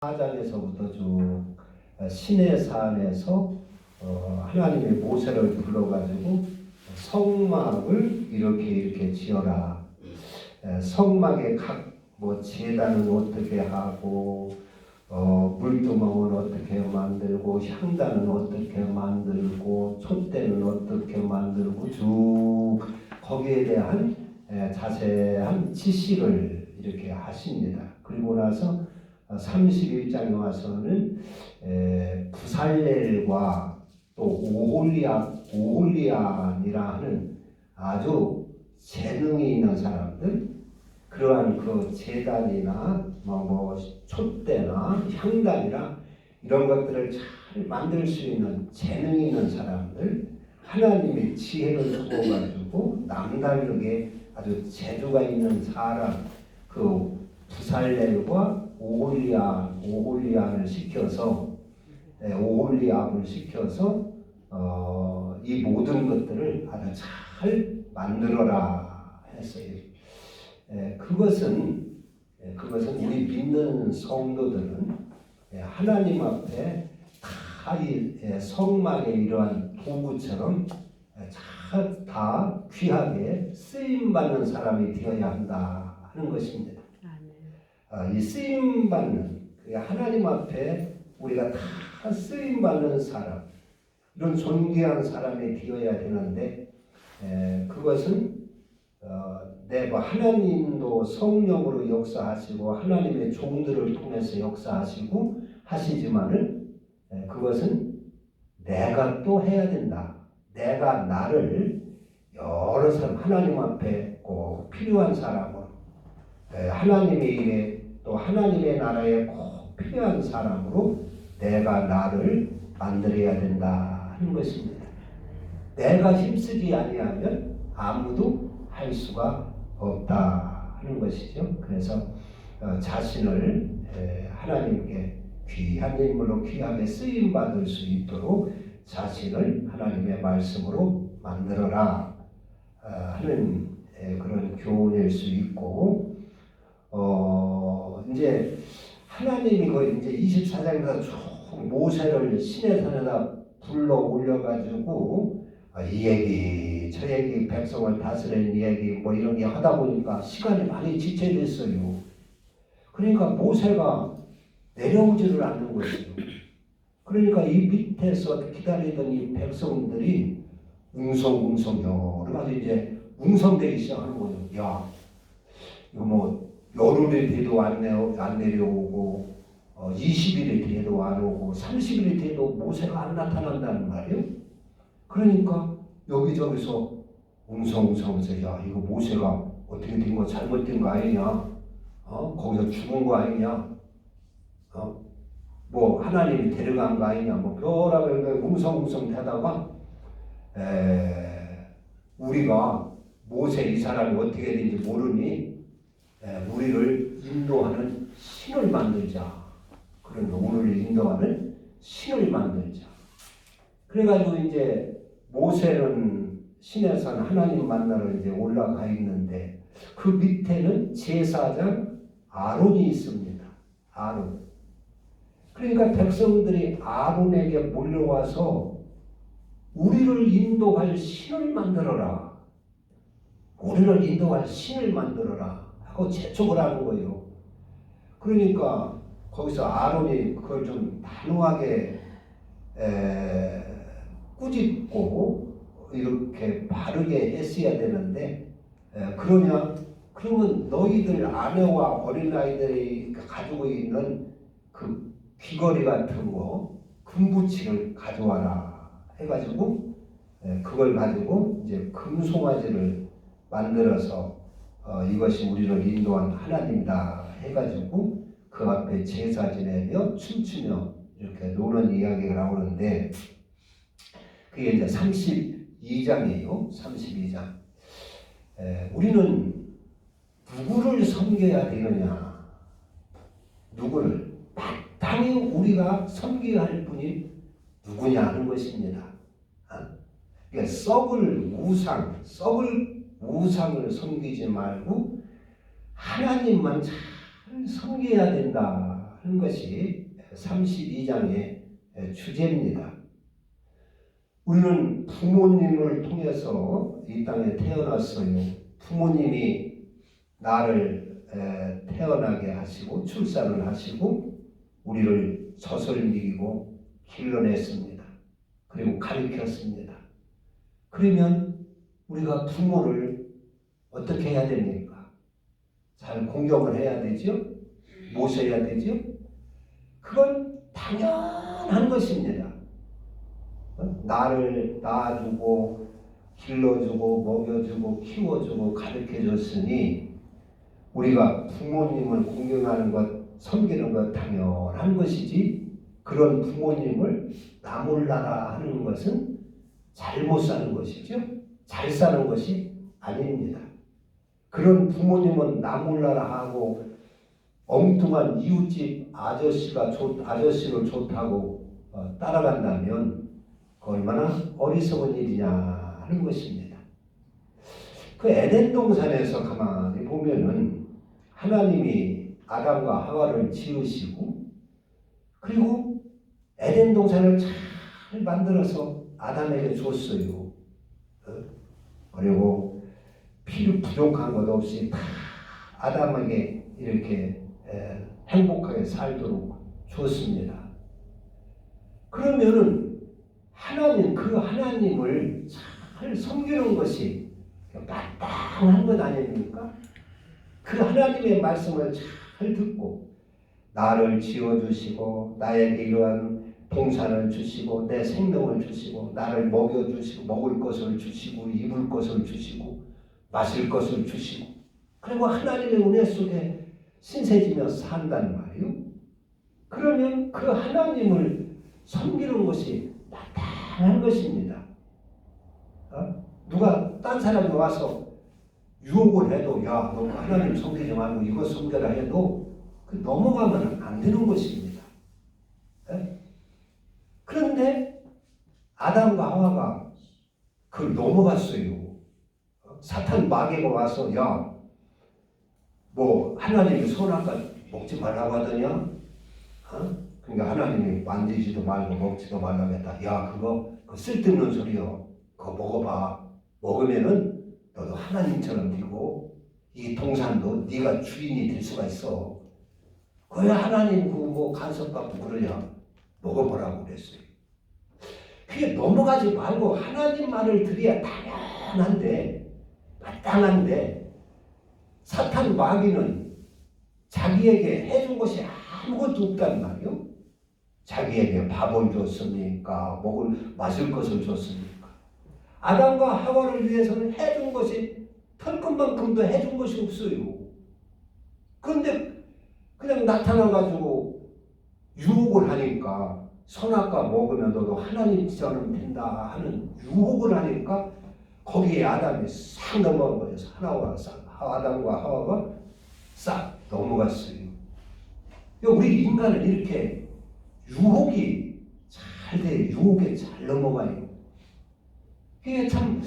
4장에서부터 쭉 시내산에서 하나님의 모세를 불러가지고 성막을 이렇게 지어라. 성막의 각 제단은 어떻게 하고 물두멍은 어떻게 만들고 향단은 어떻게 만들고 촛대는 어떻게 만들고 쭉 거기에 대한 자세한 지시를 이렇게 하십니다. 그리고 나서 31장에 와서는 부살렐과 또 오홀리안이라 하는 아주 재능이 있는 사람들, 그러한 그 제단이나 촛대나 향단이나 이런 것들을 잘 만들 수 있는 재능이 있는 사람들, 하나님의 지혜를 주어가지고 남다르게 아주 재주가 있는 사람, 그 부살렐과 오홀리압을 시켜서 이 모든 것들을 아주 잘 만들어라 했어요. 그것은 우리 믿는 성도들은 하나님 앞에 다 이 성막의 이러한 도구처럼 다 귀하게 쓰임 받는 사람이 되어야 한다 하는 것입니다. 이 쓰임 받는 하나님 앞에 우리가 다 쓰임 받는 사람, 이런 존귀한 사람이 되어야 되는데 그것은 하나님도 성령으로 역사하시고 하나님의 종들을 통해서 역사하시고 하시지만은 그것은 내가 또 해야 된다. 내가 나를 여러 사람 하나님 앞에 꼭 필요한 사람으로 하나님의 일에 또 하나님의 나라에 꼭 필요한 사람으로 내가 나를 만들어야 된다 하는 것입니다. 내가 힘쓰지 아니하면 아무도 할 수가 없다 하는 것이죠. 그래서 자신을 하나님께 귀한 인물로 귀하게 쓰임 받을 수 있도록 자신을 하나님의 말씀으로 만들어라 하는 그런 교훈일 수 있고, 이제 하나님이 이제 24장에서 쭉 모세를 시내산에다 불러 올려가지고 이 얘기 저 얘기 백성을 다스리는 이야기 이런 게 하다 보니까 시간이 많이 지체됐어요. 그러니까 모세가 내려오지를 않는 거예요. 그러니까 이 밑에서 기다리던 이 백성들이 웅성웅성 여러 가지 이제 웅성되기 시작하는 거예요. 야, 이거 열흘이 돼도 안 내려오고 20일이 돼도 안 오고 30일이 돼도 모세가 안 나타난다는 말이에요. 그러니까 여기저기서 웅성웅성해서 야, 이거 모세가 어떻게 된 거 잘못된 거 아니냐? 거기서 죽은 거 아니냐? 하나님이 데려간 거 아니냐? 별하별 웅성웅성 하다가 우리가 모세 이 사람이 어떻게 된지 모르니 우리를 인도하는 신을 만들자. 그런 오늘 인도하는 신을 만들자. 그래가지고 이제 모세는 시내산 하나님 만나러 이제 올라가 있는데 그 밑에는 제사장 아론이 있습니다. 아론. 그러니까 백성들이 아론에게 몰려와서 우리를 인도할 신을 만들어라. 우리를 인도할 신을 만들어라 하고 재촉을 하는 거예요. 그러니까 거기서 아론이 그걸 좀 단호하게 꾸짖고 이렇게 바르게 했어야 되는데 그러면 너희들 아내와 어린아이들이 가지고 있는 그 귀걸이 같은 거 금붙이를 가져와라 해가지고 그걸 가지고 이제 금송아지를 만들어서 이것이 우리를 인도한 하나님이다 해가지고 그 앞에 제사 지내며 춤추며 이렇게 노는 이야기가 나오는데 그게 이제 32장이에요. 32장. 우리는 누구를 섬겨야 되느냐? 누구를? 마땅히 우리가 섬겨야 할 분이 누구냐 하는 것입니다. 그러니까 썩을 우상을 섬기지 말고 하나님만 잘 섬겨야 된다 하는 것이 32장의 주제입니다. 우리는 부모님을 통해서 이 땅에 태어났어요. 부모님이 나를 태어나게 하시고 출산을 하시고 우리를 젖을 먹이고 길러냈습니다. 그리고 가르쳤습니다. 그러면 우리가 부모를 어떻게 해야 됩니까? 잘 공경을 해야 되죠? 모셔야 되죠? 그건 당연한 것입니다. 나를 낳아주고 길러주고 먹여주고 키워주고 가르쳐줬으니 우리가 부모님을 공경하는 것, 섬기는 것 당연한 것이지 그런 부모님을 나몰라라 하는 것은 잘못 사는 것이죠. 잘 사는 것이 아닙니다. 그런 부모님은 나몰라라 하고 엉뚱한 이웃집 아저씨를 좋다고 따라간다면 그 얼마나 어리석은 일이냐 하는 것입니다. 그 에덴 동산에서 가만히 보면은 하나님이 아담과 하와를 지으시고 그리고 에덴 동산을 잘 만들어서 아담에게 줬어요. 그리고 필요 부족한 것 없이 다 아담에게 이렇게 행복하게 살도록 줬습니다. 그러면은 그 하나님을 잘 섬기는 것이 마땅한 것 아닙니까? 그 하나님의 말씀을 잘 듣고 나를 지어주시고 나에게 이러한 동산을 주시고 내 생명을 주시고 나를 먹여주시고 먹을 것을 주시고 입을 것을 주시고 마실 것을 주시고 그리고 하나님의 은혜 속에 신세지며 산단 말이요. 그러면 그 하나님을 섬기는 것이 마땅한 것입니다. 누가 딴 사람이 와서 유혹을 해도 야, 너 하나님 섬기지 말고 이거 섬겨라 해도 넘어가면 안 되는 것입니다. 그런데 아담과 하와가 그걸 넘어갔어요. 사탄 마귀가 와서 야, 뭐 하나님이 선악과 먹지 말라고 하더냐? 그러니까 하나님이 만지지도 말고 먹지도 말라고 했다. 야, 그거 쓸데없는 소리요. 그거 먹어봐. 먹으면은 너도 하나님처럼 되고 이 동산도 네가 주인이 될 수가 있어. 왜 하나님 뭐 간섭 갖고 그러냐? 먹어보라고 그랬어요. 그게 넘어가지 말고 하나님 말을 들어야 당연한데 마땅한데 사탄 마귀는 자기에게 해준 것이 아무것도 없단 말이요. 자기에게 밥을 줬습니까? 마실 것을 줬습니까? 아담과 하와를 위해서는 해준 것이 털끝만큼도 해준 것이 없어요. 그런데 그냥 나타나가지고 유혹을 하니까 선악과 먹으면 너도 하나님처럼 된다 하는 유혹을 하니까 거기에 아담이 싹 넘어간 거예요. 아담과 하와가 싹 넘어갔어요. 우리 인간은 이렇게 유혹이 잘 돼요. 유혹에 잘 넘어가요. 이게 참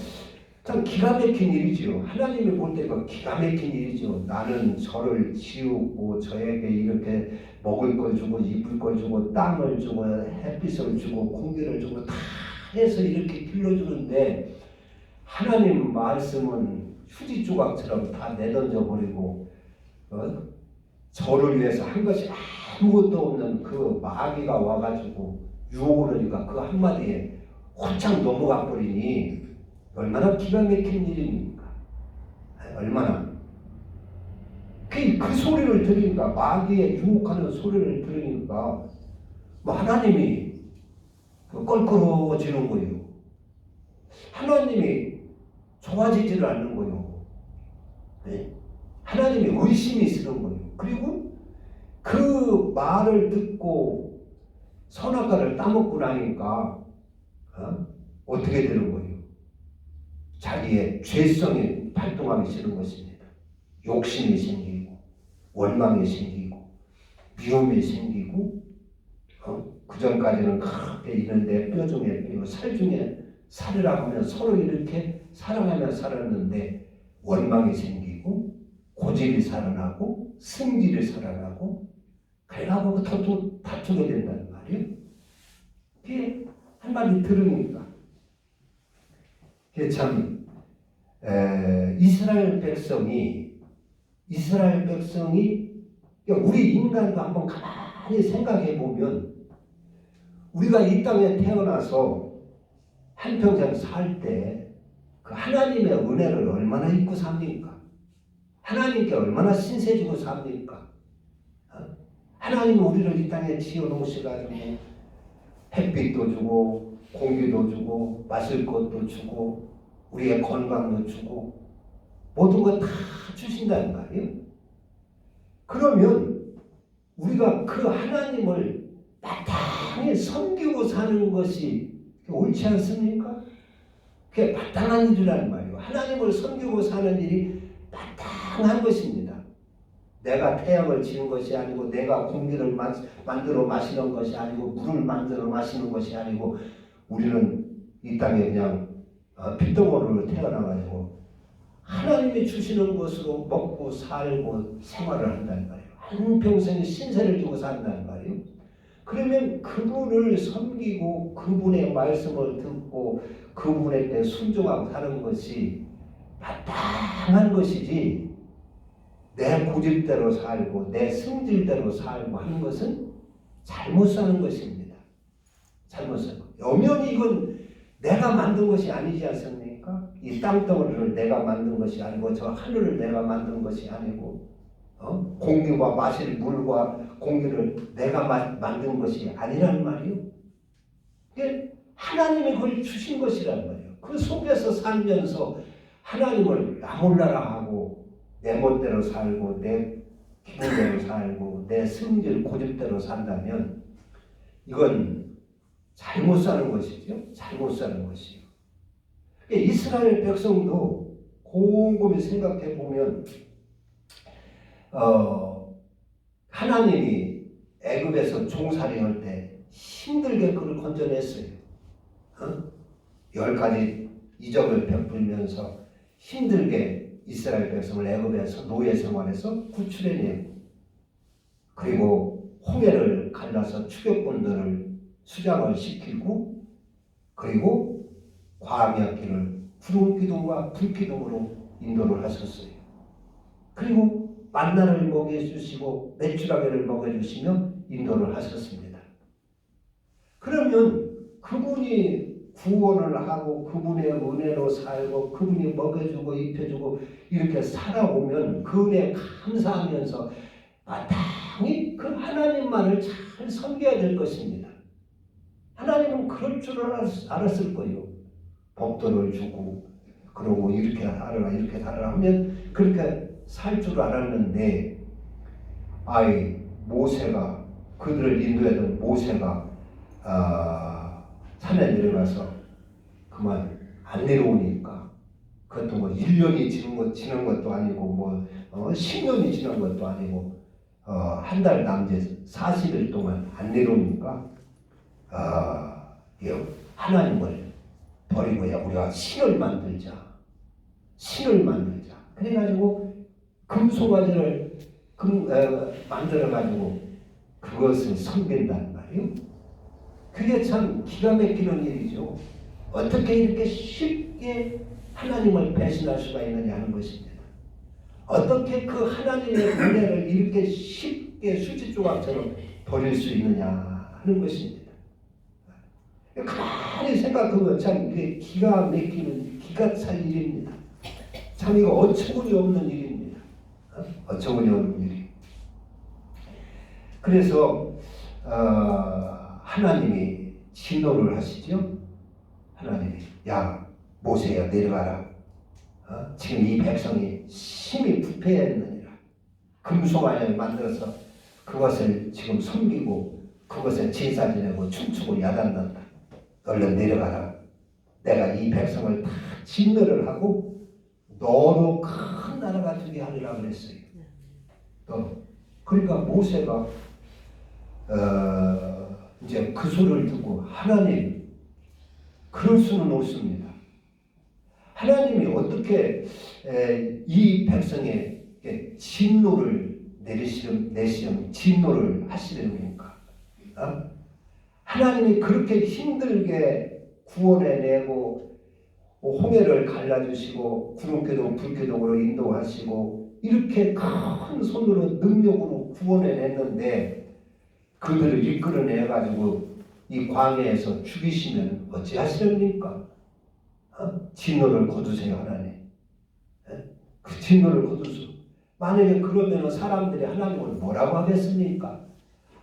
기가 막힌 일이죠. 하나님이 볼 때가 기가 막힌 일이죠. 나는 저를 지우고 저에게 이렇게 먹을 걸 주고 입을 걸 주고 땅을 주고 햇빛을 주고 공기를 주고 다 해서 이렇게 길러주는데 하나님 말씀은 휴지 조각처럼 다 내던져 버리고 저를 위해서 한 것이 아무것도 없는 그 마귀가 와가지고 유혹을 하니까 그 한마디에 홀짝 넘어가 버리니 얼마나 기가 막힌 일입니까? 얼마나 그 소리를 들으니까 마귀의 유혹하는 소리를 들으니까 뭐 하나님이 껄끄러워지는 거예요. 하나님이 좋아지지를 않는 거예요. 네? 하나님이 의심이 있는 거예요. 그리고 그 말을 듣고 선악과를 따먹고 나니까 어떻게 되는 거예요? 자기의 죄성이 발동하기 싫은 것입니다. 욕심이 생기고 원망이 생기고 미움이 생기고 그 전까지는 크게 있는데 뼈 중에 뼈, 살 중에 살이라고 하면 서로 이렇게 사랑하며 살았는데 원망이 생기고 고집이 살아나고 승질이 살아나고 그래가지고 더 다투게 된다는 말이에요. 그게 한마디 들으니까 그게 참 이스라엘 백성이 그러니까 우리 인간도 한번 가만히 생각해 보면 우리가 이 땅에 태어나서 한평생 살 때 그 하나님의 은혜를 얼마나 잊고 삽니까? 하나님께 얼마나 신세지고 삽니까? 하나님은 우리를 이 땅에 지어놓으셔가지고 햇빛도 주고 공기도 주고 마실 것도 주고 우리의 건강도 주고 모든 거 다 주신다는 말이에요. 그러면 우리가 그 하나님을 마땅히 섬기고 사는 것이 옳지 않습니까? 그게 마땅한 일이라는 말이에요. 하나님을 섬기고 사는 일이 마땅한 것입니다. 내가 태양을 지은 것이 아니고 내가 공기를 만들어 마시는 것이 아니고 물을 만들어 마시는 것이 아니고 우리는 이 땅에 그냥 핏덩어리로 태어나가지고 하나님이 주시는 것으로 먹고 살고 생활을 한다는 말이에요. 한평생 신세를 지고 산다는 말이에요. 그러면 그분을 섬기고 그분의 말씀을 듣고 그분에게 순종하고 사는 것이 마땅한 것이지 내 고집대로 살고 내 성질대로 살고 하는 것은 잘못 사는 것입니다. 잘못 사는 것. 엄연히 이건 내가 만든 것이 아니지 않습니까? 이 땅덩어리를 내가 만든 것이 아니고 저 하늘을 내가 만든 것이 아니고 공기와 마실 물과 공기를 내가 만든 것이 아니란 말이에요. 이게 하나님이 그걸 주신 것이란 말이에요. 그 속에서 살면서 하나님을 나 몰라라 하고 내 멋대로 살고 내 기분대로 살고 내 성질 고집대로 산다면 이건 잘못 사는 것이죠. 잘못 사는 것이요. 이스라엘 백성도 곰곰이 생각해 보면 하나님이 애굽에서 종살이할 때 힘들게 그를 건져냈어요. 10가지 이적을 베풀면서 힘들게 이스라엘 백성을 애굽에서 노예 생활에서 구출해내고 그리고 홍해를 갈라서 추격군들을 수장을 시키고 그리고 광야 길을 구름 기둥과 불 기둥으로 인도를 하셨어요. 그리고 만나를 먹여주시고 메추라기를 먹여주시며 인도를 하셨습니다. 그러면 그분이 구원을 하고 그분의 은혜로 살고 그분이 먹여주고 입혀주고 이렇게 살아오면 그 은혜에 감사하면서 마땅히 그 하나님만을 잘 섬겨야 될 것입니다. 하나님은 그럴 줄 알았을 거예요. 법도를 주고 그러고 이렇게 하라 이렇게 하라 하면 그렇게 살 줄 알았는데 모세가 그들을 인도했던 모세가 산에 내려가서 그만 안 내려오니까 그것도 뭐 1년이 지난 것도 아니고 10년이 지난 것도 아니고 한 달 남짓 40일 동안 안 내려오니까 하나님을 버리고 우리가 신을 만들자. 그래가지고 금송아지를 만들어가지고 그것을 섬긴다는 말이에요. 그게 참 기가 막히는 일이죠. 어떻게 이렇게 쉽게 하나님을 배신할 수가 있느냐 하는 것입니다. 어떻게 그 하나님의 은혜를 이렇게 쉽게 수지 조각처럼 버릴 수 있느냐 하는 것입니다. 가만히 생각하면 참 이게 기가 막히는 기가 찰 일입니다. 참 이거 어처구니 없는 일입니다. 어처구니 없는 일이. 그래서 하나님이 진노를 하시죠. 하나님이 모세야 내려가라. 지금 이 백성이 심히 부패했느니라. 금송아지를 만들어서 그것을 지금 섬기고 그것에 제사 지내고 춤추고 야단난다. 얼른 내려가라. 내가 이 백성을 다 진멸을 하고 너로 큰 나라가 되게 하리라 그랬어요. 그러니까 모세가 이제 그 소리를 듣고 하나님 그럴 수는 없습니다. 하나님이 어떻게 이 백성의 진노를 내시름 진노를 하시려니까. 하나님이 그렇게 힘들게 구원해내고 홍해를 갈라주시고 구름기둥 불기둥으로 인도하시고 이렇게 큰 손으로 능력으로 구원해냈는데 그들을 이끌어내가지고 이 광야에서 죽이시면 어찌하시렵니까? 진노를 거두세요 하나님. 그 진노를 거두소. 만약에 그러면 사람들이 하나님을 뭐라고 하겠습니까?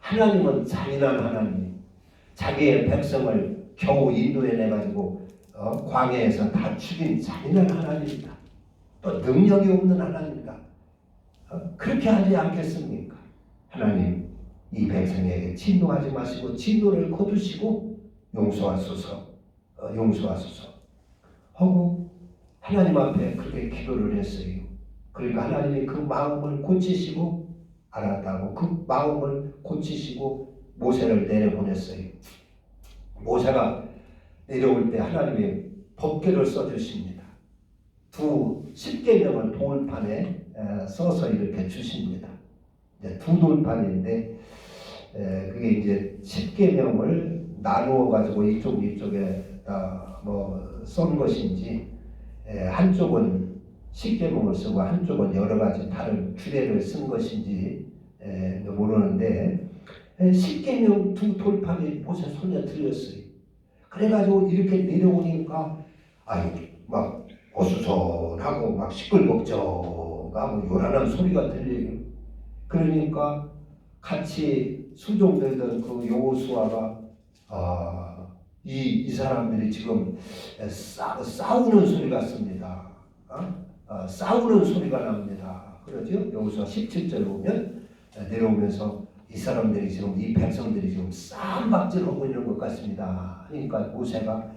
하나님은 잔인한 하나님, 자기의 백성을 겨우 인도해내가지고 광야에서 다 죽인 잔인한 하나님이다. 또 능력이 없는 하나님이다. 그렇게 하지 않겠습니까? 하나님 이 백성에게 진노하지 마시고 진노를 거두시고 용서하소서 하고 하나님 앞에 그렇게 기도를 했어요. 그러니까 하나님이 그 마음을 고치시고 알았다고 그 마음을 고치시고 모세를 내려보냈어요. 모세가 내려올 때 하나님이 법궤를 써주십니다. 두 십계명을 돌판에 써서 이렇게 주십니다. 이제 두 돌판인데 그게 이제 십계명을 나누어 가지고 이쪽에 쓴 것인지 한쪽은 십계명을 쓰고 한쪽은 여러 가지 다른 규례를 쓴 것인지 모르는데 십계명 두 돌판이 모세 손에 들렸어요. 그래가지고 이렇게 내려오니까 막 어수선하고 막 시끌벅적하고 요란한 소리가 들려요. 그러니까 같이 수종들던 그 여호수아가 이 사람들이 지금 싸우는 소리 같습니다. 싸우는 소리가 납니다. 그러죠? 여호수아 17절 보면 내려오면서 이 사람들이 지금 이 백성들이 지금 쌈박질하고 있는 것 같습니다. 그러니까 모세가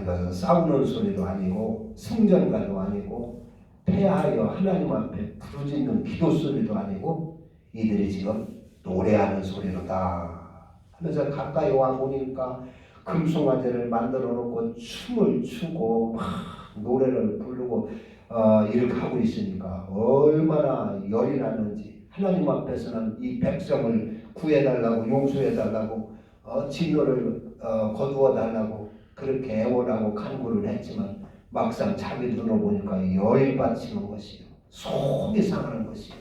이거 싸우는 소리도 아니고 승전가도 아니고 패하여 하나님 앞에 부르짖는 기도 소리도 아니고 이들이 지금 노래하는 소리로다 하면서 가까이 와 보니까 금송아지를 만들어 놓고 춤을 추고 막 노래를 부르고 이렇게 하고 있으니까 얼마나 열이 나는지 하나님 앞에서는 이 백성을 구해달라고 용서해달라고 진노를 거두어달라고 그렇게 애원하고 간구를 했지만 막상 자기 눈으로 보니까 열받치는 것이요 속이 상하는 것이요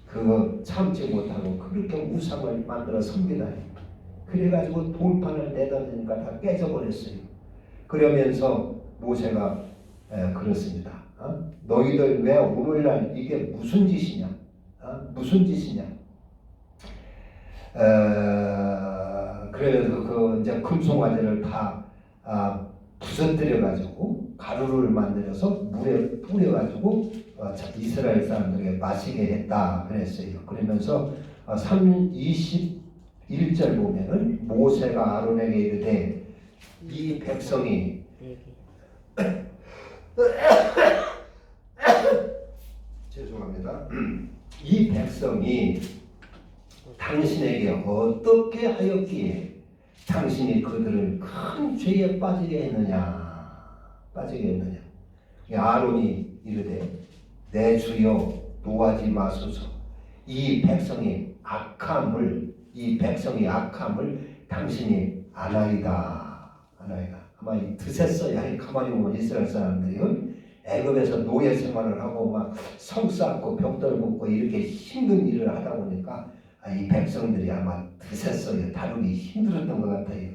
그거 참지 못하고 그렇게 우상을 만들어 섬기다니 그래가지고 돌판을 내던지니까 다 깨져버렸어요. 그러면서 모세가 그렇습니다. 너희들 왜 오늘날 이게 무슨 짓이냐? 무슨 짓이냐? 그래서 그 이제 금송아지를 다 부서뜨려 가지고 가루를 만들어서 물에 뿌려 가지고 이스라엘 사람들에게 마시게 했다 그랬어요. 그러면서 21절 보면은 모세가 아론에게 이르되 이 백성이 죄송합니다. 이 백성이 당신에게 어떻게 하였기에 당신이 그들을 큰 죄에 빠지게 했느냐. 아론이 이르되 내 주여 노하지 마소서. 이 백성이 악함을 당신이 아나이다. 아마 드셌어야 가만히 보면 이스라엘 사람들이 애굽에서 노예 생활을 하고 막 성쌓고 벽돌 굽고 이렇게 힘든 일을 하다 보니까 이 백성들이 아마 드셌어요. 다루기 힘들었던 것 같아요.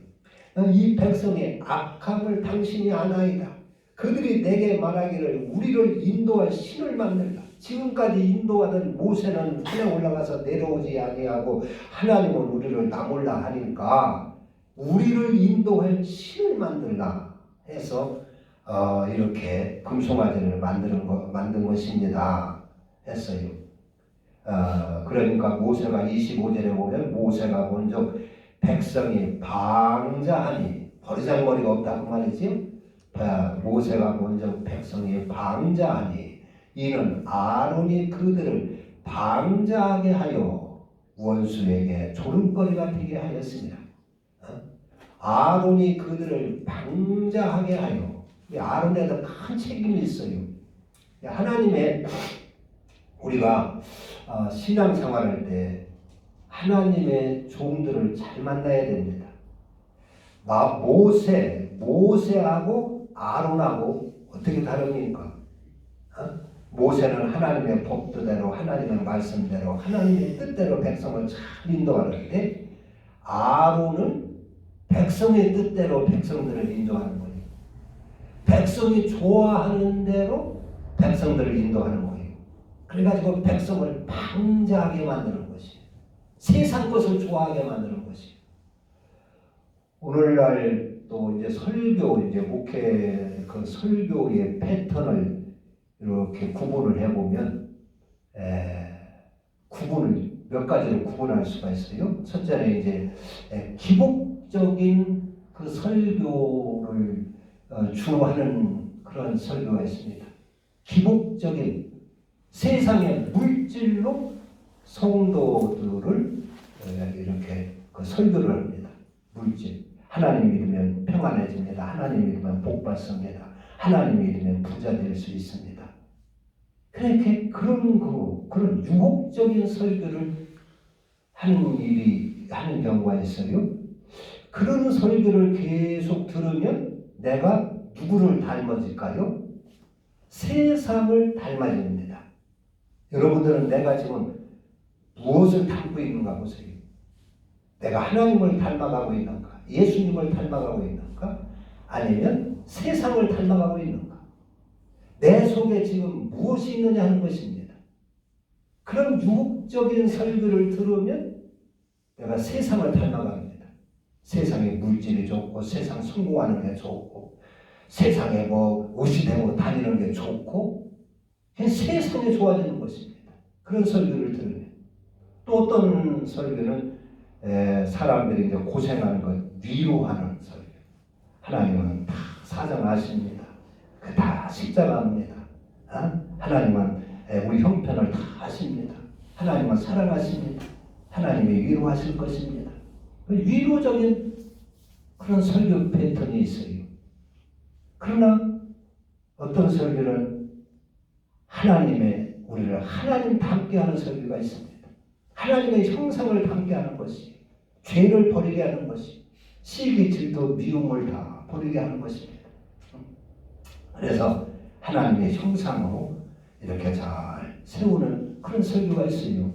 이 백성의 악함을 당신이 아나이다. 그들이 내게 말하기를 우리를 인도할 신을 만들라. 지금까지 인도하던 모세는 산에 올라가서 내려오지 아니하고 하나님은 우리를 나몰라 하니까 우리를 인도할 신을 만들라 해서 이렇게 금송아지를 만든 것입니다 했어요. 그러니까 모세가 25절에 보면 모세가 먼저 백성이 방자하니 버리장머리가 없다 그 말이지요. 모세가 먼저 백성이 방자하니 이는 아론이 그들을 방자하게 하여 원수에게 조름거리가 되게 하였습니다. 아론이 그들을 방자하게 하여 아론에도 큰 책임이 있어요. 하나님의 우리가 신앙생활할 때 하나님의 종들을 잘 만나야 됩니다. 모세하고 아론하고 어떻게 다릅니까? 모세는 하나님의 법도대로 하나님의 말씀대로 하나님의 뜻대로 백성을 잘 인도하는데 아론은 백성의 뜻대로 백성들을 인도하는 거예요. 백성이 좋아하는 대로 백성들을 인도하는 거예요. 그래가지고 백성을 방자하게 만드는 것이에요. 세상 것을 좋아하게 만드는 것이에요. 오늘날 또 이제 설교, 이제 목회 그 설교의 패턴을 이렇게 구분을 해보면 구분을 몇 가지로 구분할 수가 있어요. 첫째는 이제 기복적인 그 설교를 주로 하는 그런 설교가 있습니다. 기복적인 세상의 물질로 성도들을 이렇게 그 설교를 합니다. 물질. 하나님 믿으면 평안해집니다. 하나님 믿으면 복 받습니다. 하나님 믿으면 부자 될 수 있습니다. 그렇게 그런 유혹적인 설교를 하는 경우가 있어요. 그런 설교를 계속 들으면 내가 누구를 닮아질까요? 세상을 닮아집니다. 여러분들은 내가 지금 무엇을 닮고 있는가 보세요. 내가 하나님을 닮아가고 있는가? 예수님을 닮아가고 있는가? 아니면 세상을 닮아가고 있는가? 내 속에 지금 무엇이 있느냐 하는 것입니다. 그런 유혹적인 설교를 들으면 내가 세상을 닮아갑니다. 세상에 물질이 좋고 세상 성공하는 게 좋고 세상에 뭐 옷이 되고 다니는 게 좋고 세상에 좋아지는 것입니다. 그런 설교를 들으면 또 어떤 설교는 사람들이 이제 고생하는 것 위로하는 설교. 하나님은 다 사정하십니다. 그 다 십자가입니다. 하나님은 우리 형편을 다 아십니다. 하나님은 사랑하십니다. 하나님이 위로하실 것입니다. 위로적인 그런 설교 패턴이 있어요. 그러나 어떤 설교는 우리를 하나님 닮게 하는 설교가 있습니다. 하나님의 형상을 닮게 하는 것이, 죄를 버리게 하는 것이, 시기, 질투, 미움을 다 버리게 하는 것입니다. 그래서 하나님의 형상으로 이렇게 잘 세우는 그런 설교가 있어요.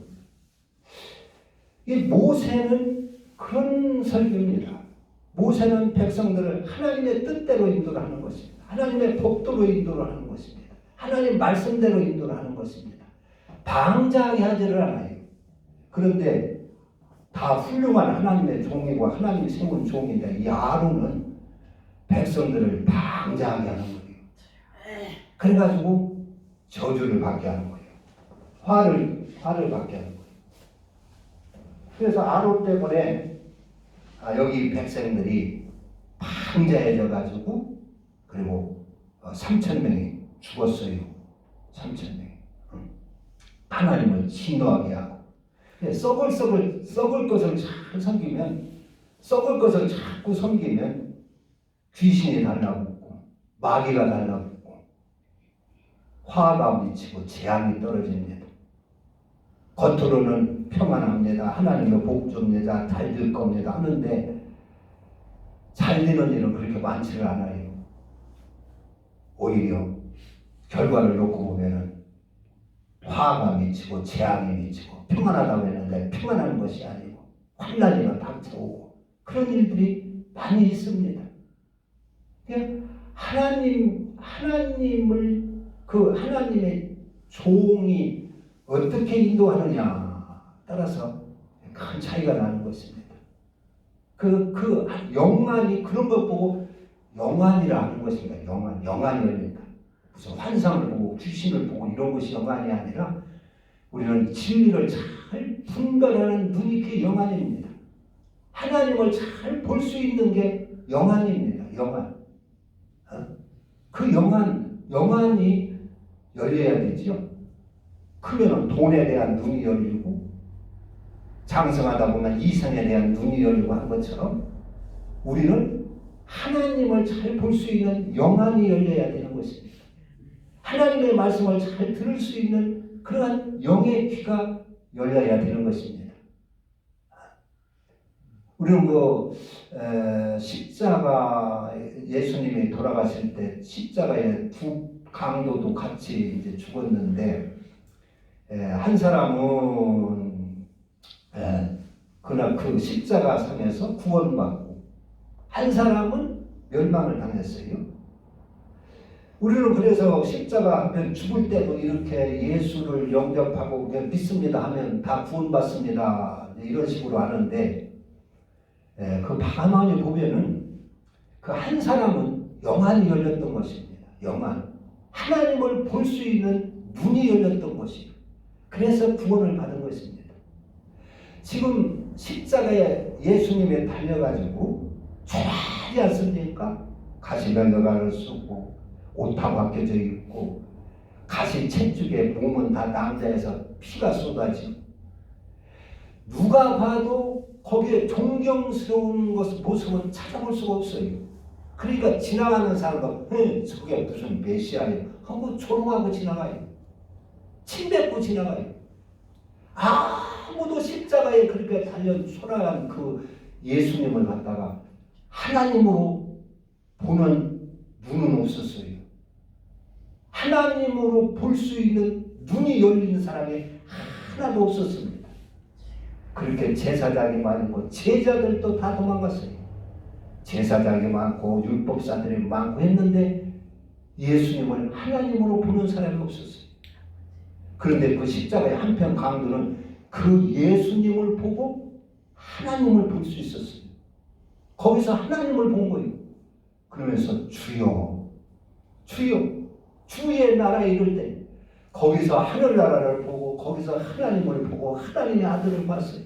이 모세는 그런 설교입니다. 모세는 백성들을 하나님의 뜻대로 인도를 하는 것입니다. 하나님의 법도로 인도를 하는 것입니다. 하나님 말씀대로 인도를 하는 것입니다. 방자하게 하지를 않아요. 그런데 다 훌륭한 하나님의 종이고 하나님이 세운 종인데 이 아론은 백성들을 방자하게 하는 거예요. 그래가지고 저주를 받게 하는 거예요. 화를 받게 하는 거예요. 그래서 아론 때문에 여기 백성들이 방자해져 가지고 그리고 3,000명이 죽었어요. 3,000명이. 하나님을 진노하게 하고 썩을 것을 잘 섬기면 썩을 것을 자꾸 섬기면 귀신이 달라붙고 마귀가 달라붙고 화가 미치고 재앙이 떨어집니다. 겉으로는 평안합니다. 하나님의 복 줍니다. 잘 될 겁니다. 하는데 잘 되는 일은 그렇게 많지를 않아요. 오히려 결과를 놓고 보면은 화가 미치고 재앙이 미치고 평안하다고 했는데 평안한 것이 아니고 환난이 닥쳐오고 그런 일들이 많이 있습니다. 그냥 하나님을 그 하나님의 종이 어떻게 인도하느냐 따라서 큰 차이가 나는 것입니다. 그 영안이 그런 것 보고 영안이라 하는 것입니다. 영안이니까 무슨 환상을 보고 귀신을 보고 이런 것이 영안이 아니라 우리는 진리를 잘 분별하는 눈이 그 영안입니다. 하나님을 잘 볼 수 있는 게 영안입니다. 영안. 그 영안이 열려야 되죠. 크면은 돈에 대한 눈이 열리고 장성하다 보면 이성에 대한 눈이 열리고 한 것처럼 우리는 하나님을 잘 볼 수 있는 영안이 열려야 되는 것입니다. 하나님의 말씀을 잘 들을 수 있는 그러한 영의 귀가 열려야 되는 것입니다. 우리는 십자가 예수님이 돌아가실 때 십자가에 두 강도도 같이 이제 죽었는데 한 사람은 그날 그 십자가 상에서 구원받고 한 사람은 멸망을 당했어요. 우리는 그래서 십자가 한편 죽을 때도 이렇게 예수를 영접하고 믿습니다 하면 다 구원받습니다 이런 식으로 하는데 그 가만히 보면은 그 한 사람은 영안이 열렸던 것입니다. 영안. 하나님을 볼 수 있는 눈이 열렸던 것이에요. 그래서 구원을 받은 것입니다. 지금 십자가에 예수님에 달려가지고 초라하지 않습니까? 가시 면도관을 쓰고 옷하고 벗겨져 있고 가시 채찍에 몸은 다 남자에서 피가 쏟아지고 누가 봐도 거기에 존경스러운 모습은 찾아볼 수가 없어요. 그러니까 지나가는 사람도 저게 무슨 메시아예요 하고 조롱하고 지나가요. 침뱉고 지나가요. 아무도 십자가에 그렇게 달려 초라한 그 예수님을 갖다가 하나님으로 보는 눈은 없었어요. 하나님으로 볼 수 있는 눈이 열리는 사람이 하나도 없었습니다. 그렇게 제사장이 많고 제자들도 다 도망갔어요. 제사장이 많고 율법사들이 많고 했는데 예수님을 하나님으로 보는 사람이 없었어요. 그런데 그 십자가의 한편 강도는 그 예수님을 보고 하나님을 볼 수 있었어요. 거기서 하나님을 본 거예요. 그러면서 주여 주여 주의 나라에 이를 때 거기서 하늘나라를 보고 거기서 하나님을 보고 하나님의 아들을 봤어요.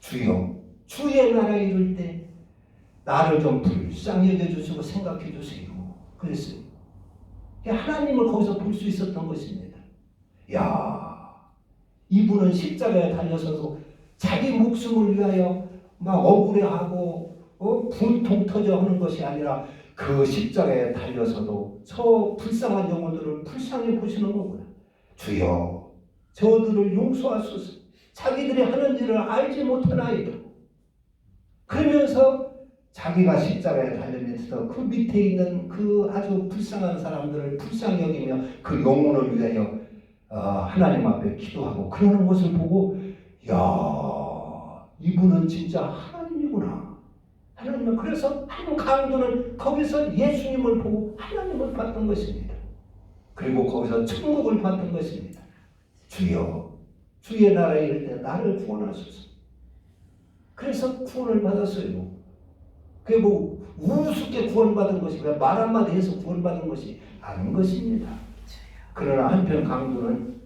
주여 주의 나라에 이를 때 나를 좀 불쌍히 여겨주시고 생각해 주세요. 그랬어요. 하나님을 거기서 볼 수 있었던 것입니다. 야, 이분은 십자가에 달려서도 자기 목숨을 위하여 막 억울해하고 분통 터져 하는 것이 아니라 그 십자가에 달려서도 저 불쌍한 영혼들을 불쌍히 보시는 거구나. 주여 저들을 용서하소서. 자기들이 하는 일을 알지 못하나이다. 그러면서 자기가 십자가에 달리면서 그 밑에 있는 그 아주 불쌍한 사람들을 불쌍히 여기며 그 영혼을 위하여 하나님 앞에 기도하고 그러는 것을 보고 야, 이분은 진짜 하나님이구나. 하나님은 그래서 한 강도는 거기서 예수님을 보고 하나님을 봤던 것입니다. 그리고 거기서 천국을 봤던 것입니다. 주여 주의 나라에 이를 때 나를 구원하소서. 그래서 구원을 받았어요. 그게 우습게 구원받은 것이 말 한마디 해서 구원받은 것이 아닌 것입니다. 그러나 한편 강도는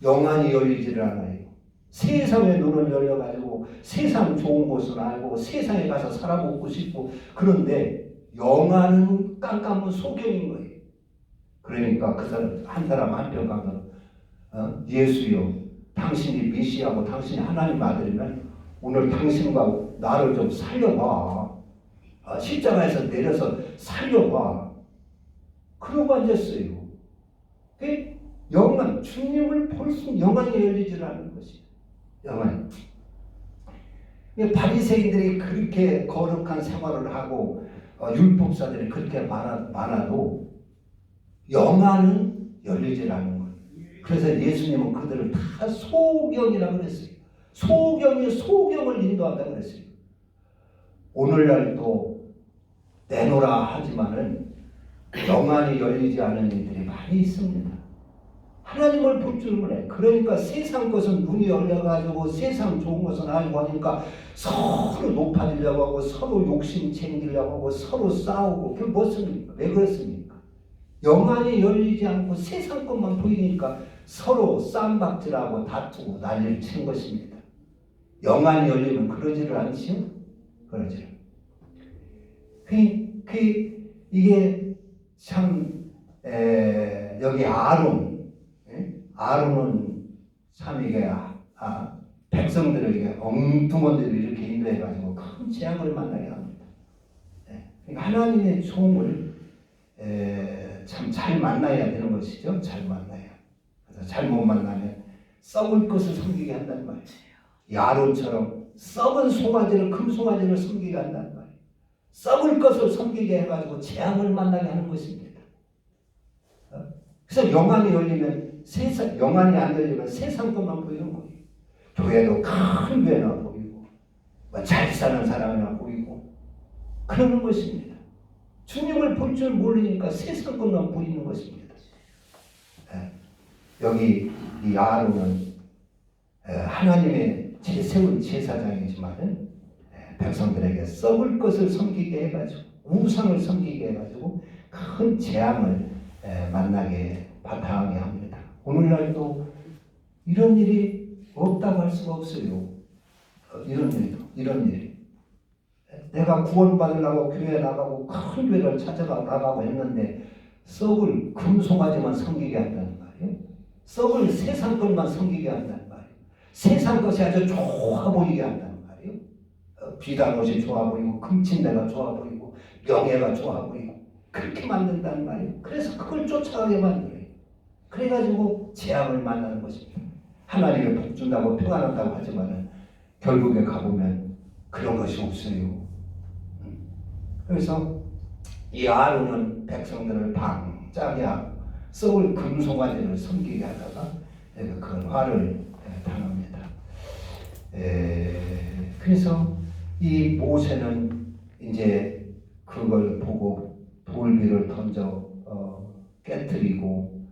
영안이 열리지를 않아요. 세상의 눈을 열려가지고 세상 좋은 곳을 알고 세상에 가서 살아보고 싶고 그런데 영안은 깜깜한 소경인 거예요. 그러니까 그 사람 한편 강도는 예수여 당신이 메시아고 당신이 하나님 아들이면 오늘 당신과 나를 좀 살려봐. 십자가에서 내려서 살려봐. 그러고 앉았어요. 영안, 주님을 볼 수 영안이 열리지 않는 것이에요. 영안. 바리새인들이 그렇게 거룩한 생활을 하고 율법사들이 그렇게 많아도 영안은 열리지 않는 거예요. 그래서 예수님은 그들을 다 소경이라고 그랬어요. 소경이 소경을 인도한다고 그랬어요. 오늘날도 내놓으라 하지만은 영안이 열리지 않은 이들이 많이 있습니다. 하나님을 볼 줄 몰라요. 그러니까 세상 것은 눈이 열려가지고 세상 좋은 것은 알고 하니까 서로 높아지려고 하고 서로 욕심 챙기려고 하고 서로 싸우고 그게 무엇입니까? 왜 그렇습니까? 영안이 열리지 않고 세상 것만 보이니까 서로 쌈박질하고 다투고 난리를 치는 것입니다. 영안이 열리면 그러지를 않지요? 그러죠. 이게 참 여기 아론은 참 이게 백성들에게 엉뚱한데도 이렇게 인도해가지고 큰 재앙을 만나게 합니다. 그러니까 하나님의 종을 참 잘 만나야 되는 것이죠. 잘 만나야. 그래서 잘못 만나면 썩을 것을 섬기게 한단 말이에요. 야론처럼 썩은 송아지를 금송아지를 섬기게 한단 말이에요. 썩을 것을 섬기게 해가지고 재앙을 만나게 하는 것입니다. 그래서 영안이 열리면 세상, 영안이 안 열리면 세상 것만 보이는 거예요. 교회도 큰 교회나 보이고 잘 사는 사람이나 보이고 그러는 것입니다. 주님을 볼 줄 모르니까 세상 것만 보이는 것입니다. 여기 이 아론은 하나님의 세운 제사장이지만 백성들에게 썩을 것을 섬기게 해가지고 우상을 섬기게 해가지고 큰 재앙을 만나게 바탕하게 합니다. 오늘날도 이런 일이 없다고 할 수가 없어요. 이런 일이 내가 구원받으려고 교회 나가고 큰 교회를 찾아가 나가고 했는데 썩을 금송아지만 섬기게 한다는 말이에요. 썩을 세상 것만 섬기게 한다는 말이에요. 세상 것이 아주 좋아 보이게 한다는 말이에요. 비단 옷이 좋아 보이고 금침대가 좋아 보이고 명예가 좋아 보이고 그렇게 만든다는 말이에요. 그래서 그걸 쫓아가게 만들어요. 그래가지고 재앙을 만나는 것입니다. 하나님의 복 준다고 평안한다고 하지만 결국에 가보면 그런 것이 없어요. 그래서 이 아론은 백성들을 방짜게 하고 썩을 금송아지를 섬기게 하다가 그 화를 당합니다. 그래서 이 모세는 이제 그걸 보고 돌비를 던져 깨뜨리고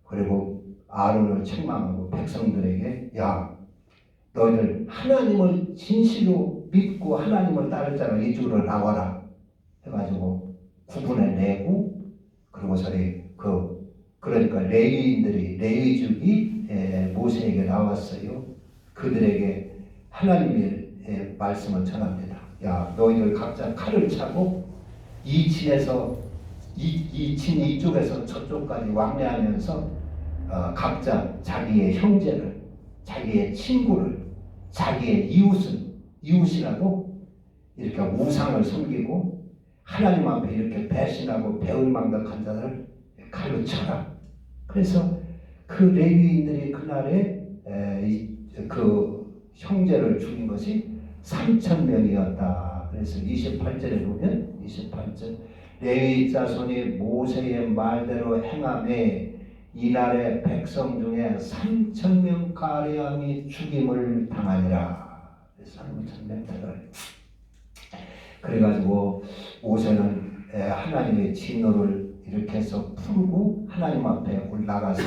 그리고 아론을 책망하고 백성들에게 야 너희들 하나님을 진실로 믿고 하나님을 따를 자가 이 줄을 나와라 해가지고 구분해내고 그러고서리 그러니까 레위인들이 레위족이 모세에게 나왔어요. 그들에게 하나님의 말씀을 전합니다. 야 너희들 각자 칼을 차고 이 진에서 이 진 이쪽에서 저쪽까지 왕래하면서 각자 자기의 형제를 자기의 친구를 자기의 이웃이라도 이렇게 우상을 섬기고 하나님 앞에 이렇게 배신하고 배은망덕한 자들을 칼로 쳐라. 그래서 그 레위인들이 그날에 그 형제를 죽인 것이 3,000명이었다. 그래서 28절에 보면 28절 레위 자손이 모세의 말대로 행하매 이날의 백성 중에 3,000명 가량이 죽임을 당하니라. 3,000명들을 그래가지고 모세는 하나님의 진노를 이렇게 해서 풀고 하나님 앞에 올라가서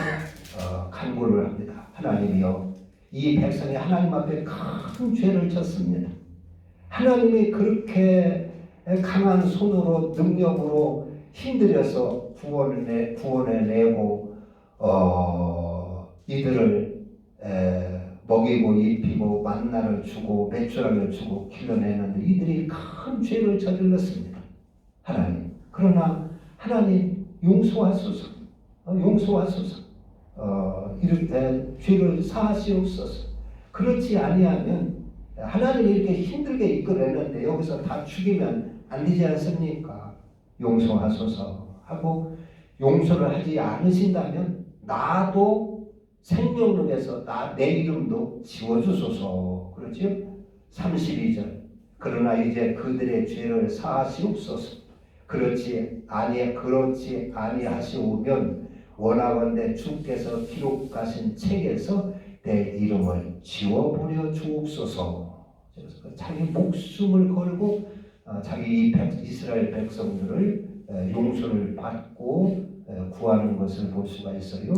간구를 합니다. 하나님이여 이 백성이 하나님 앞에 큰 죄를 졌습니다. 하나님이 그렇게 강한 손으로 능력으로 힘들여서 구원해내고 이들을 먹이고 입히고 만나를 주고 메추라기를 주고 길러내는데 이들이 큰 죄를 저질렀습니다. 하나님 그러나 하나님 용서하소서 이렇게 죄를 사하시옵소서. 그렇지 아니하면 하나님이 이렇게 힘들게 이끌어내는데 여기서 다 죽이면 안 되지 않습니까? 용서하소서 하고 용서를 하지 않으신다면 나도 생명록에서 내 이름도 지워주소서. 그렇죠? 32절 그러나 이제 그들의 죄를 사하시옵소서. 그렇지 아니하시오면 원하건대 주께서 기록하신 책에서 내 이름을 지워버려 주옵소서. 자기 목숨을 걸고 자기 이스라엘 백성들을 용서를 받고 구하는 것을 볼 수가 있어요.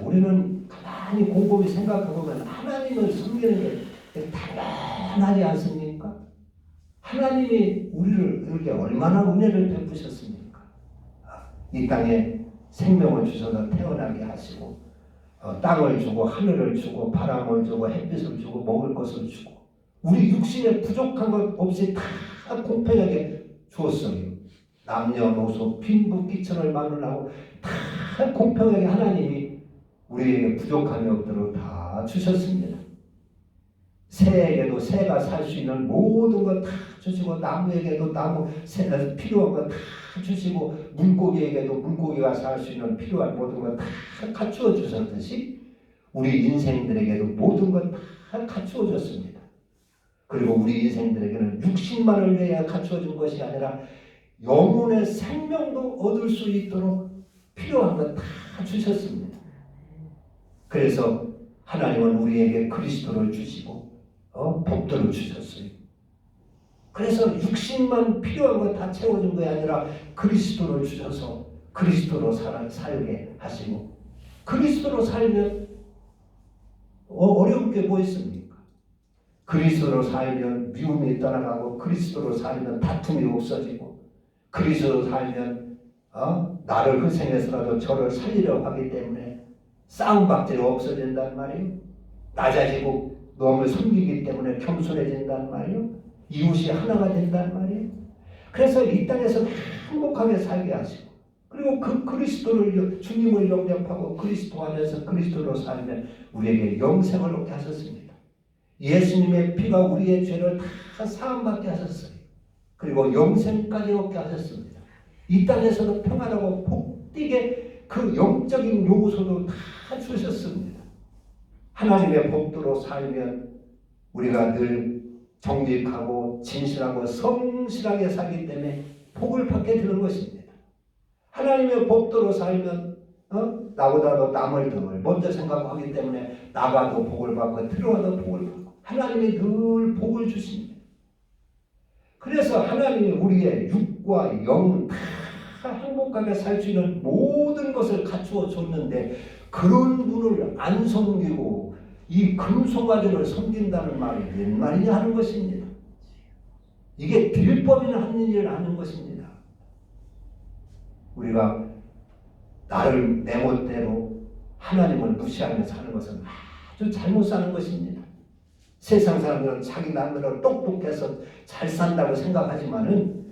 우리는 가만히 곰곰이 생각해보면 하나님을 섬기는 게 단단하지 않습니까? 하나님이 우리를 이렇게 얼마나 은혜를 베푸셨습니까? 이 땅에 생명을 주셔서 태어나게 하시고 땅을 주고 하늘을 주고 바람을 주고 햇빛을 주고 먹을 것을 주고 우리 육신에 부족한 것 없이 다 공평하게 주었어요. 남녀노소 빈부 귀천을 막으려고 다 공평하게 하나님이 우리에게 부족함이 없도록 다 주셨습니다. 새에게도 새가 살 수 있는 모든 것 다 주시고 나무에게도 나무 새가 필요한 것 다 주시고 물고기에게도 물고기가 살 수 있는 필요한 모든 것 다 갖추어 주셨듯이 우리 인생들에게도 모든 것 다 갖추어 줬습니다. 그리고 우리 인생들에게는 육신만을 위해 갖추어 준 것이 아니라 영혼의 생명도 얻을 수 있도록 필요한 것 다 주셨습니다. 그래서 하나님은 우리에게 그리스도를 주시고 복들을 주셨어요. 그래서 육신만 필요한 거 다 채워준 게 아니라 그리스도를 주셔서 그리스도로 살게 하시고, 그리스도로 살면 어려운 게 뭐 있습니까? 그리스도로 살면 미움이 떠나가고, 그리스도로 살면 다툼이 없어지고, 그리스도로 살면 나를 희생해서라도 저를 살리려 하기 때문에 싸움박질이 없어진단 말이에요. 낮아지고 너무 섬기기 때문에 겸손해진단 말이에요. 이웃이 하나가 된단 말이에요. 그래서 이 땅에서 행복하게 살게 하시고, 그리고 그 그리스도를, 주님을 영접하고 그리스도 안에서 그리스도로 살면 우리에게 영생을 얻게 하셨습니다. 예수님의 피가 우리의 죄를 다 사함받게 하셨어요. 그리고 영생까지 얻게 하셨습니다. 이 땅에서도 평안하고 복되게 그 영적인 요소도 다 주셨습니다. 하나님의 복도로 살면 우리가 늘 정직하고 진실하고 성실하게 살기 때문에 복을 받게 되는 것입니다. 하나님의 복도로 살면 나보다도 남을 더 먼저 생각하기 때문에 나가도 복을 받고 들어와도 복을 받고 하나님이 늘 복을 주십니다. 그래서 하나님이 우리의 육과 영 다 행복하게 살 수 있는 모든 것을 갖추어 줬는데, 그런 분을 안 섬기고 이 금송아지를 섬긴다는 말이 웬 말이냐 하는 것입니다. 이게 딜법이나 하는 일을 하는 것입니다. 우리가 나를 내 멋대로 하나님을 무시하며 사는 것은 아주 잘못 사는 것입니다. 세상 사람들은 자기 나름대로 똑똑해서 잘 산다고 생각하지만은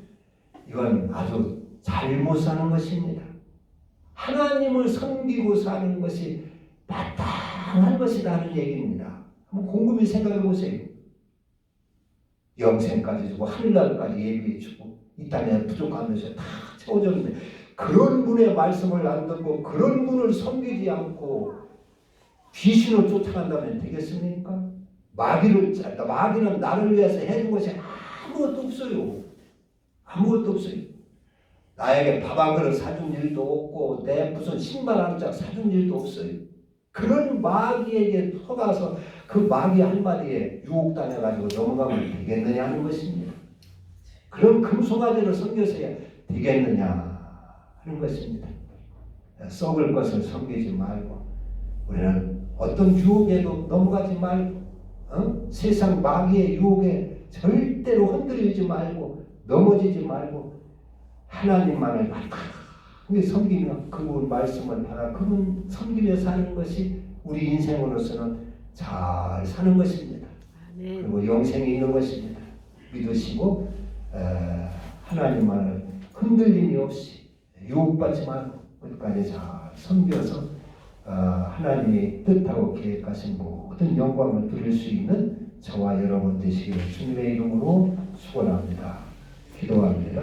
이건 아주 잘못 사는 것입니다. 하나님을 섬기고 사는 것이 마땅한 것이라는 얘기입니다. 한번 곰곰이 생각해 보세요. 영생까지 주고 하늘날까지 예비해 주고 이 땅에 부족한 것이 다 채워졌는데, 그런 분의 말씀을 안 듣고 그런 분을 섬기지 않고 귀신을 쫓아간다면 되겠습니까? 마귀는 나를 위해서 해준 것이 아무것도 없어요. 아무것도 없어요. 나에게 밥 한 그릇 사준 일도 없고 내 무슨 신발 한 짝 사준 일도 없어요. 그런 마귀에게 속아서 그 마귀 한마디에 유혹당해가지고 넘어가면 되겠느냐 하는 것입니다. 그런 금송아지를 섬겨서야 되겠느냐 하는 것입니다. 썩을 것을 섬기지 말고 우리는 어떤 유혹에도 넘어가지 말고 세상 마귀의 유혹에 절대로 흔들리지 말고 넘어지지 말고 하나님만을 마땅히 섬기며 그분 말씀을 받아 그분 섬기며 사는 것이 우리 인생으로서는 잘 사는 것입니다. 그리고 영생이 있는 것입니다. 믿으시고 하나님만을 흔들림이 없이 유혹받지 말고 끝까지 잘 섬겨서 하나님이 뜻하고 계획하신 모든 영광을 드릴 수 있는 저와 여러분 되시기를 주님의 이름으로 축원합니다. 기도합니다.